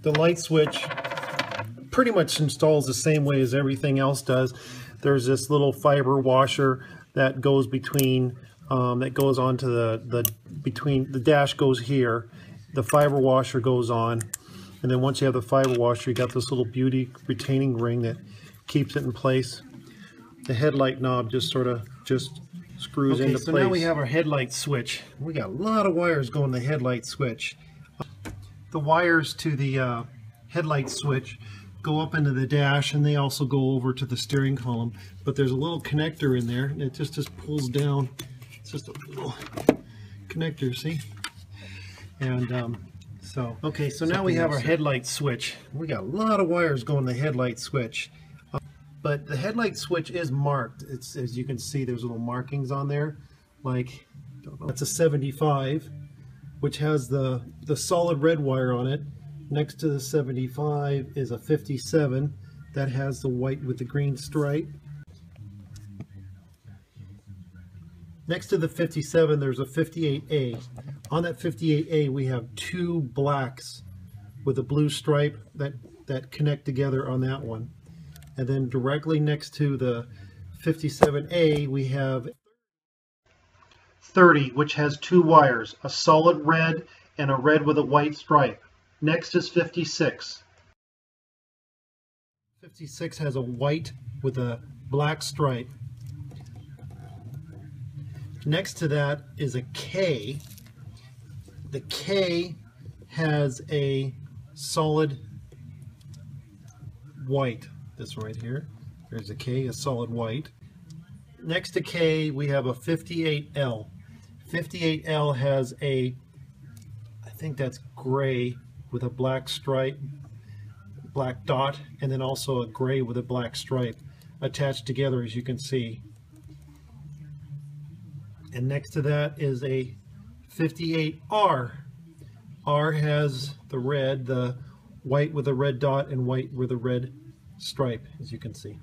The light switch pretty much installs the same way as everything else does. There's this little fiber washer that goes between, that goes onto between the dash goes here. The fiber washer goes on, and then once you have the fiber washer, you got this little beauty retaining ring that keeps it in place. The headlight knob just sort of screws into place. So now we have our headlight switch. We got a lot of wires going to the headlight switch. The wires to the headlight switch go up into the dash, and they also go over to the steering column. But there's a little connector in there, and it just pulls down. It's just a little connector, see? And so now we have our headlight switch. We got a lot of wires going to the headlight switch. But the headlight switch is marked. It's, as you can see, there's little markings on there. Like, that's a 75, which has the solid red wire on it. Next to the 75 is a 57 that has the white with the green stripe. Next to the 57, there's a 58A. On that 58A, we have two blacks with a blue stripe that connect together on that one. And then directly next to the 57A, we have 30, which has two wires, a solid red and a red with a white stripe. Next is 56. 56 has a white with a black stripe. Next to that is a K. The K has a solid white. This right here. There's a K, a solid white. Next to K, we have a 58L. 58L has a, I think that's gray with a black stripe, black dot, and then also a gray with a black stripe attached together, as you can see. And next to that is a 58R. R has the red, the white with a red dot and white with a red stripe, as you can see.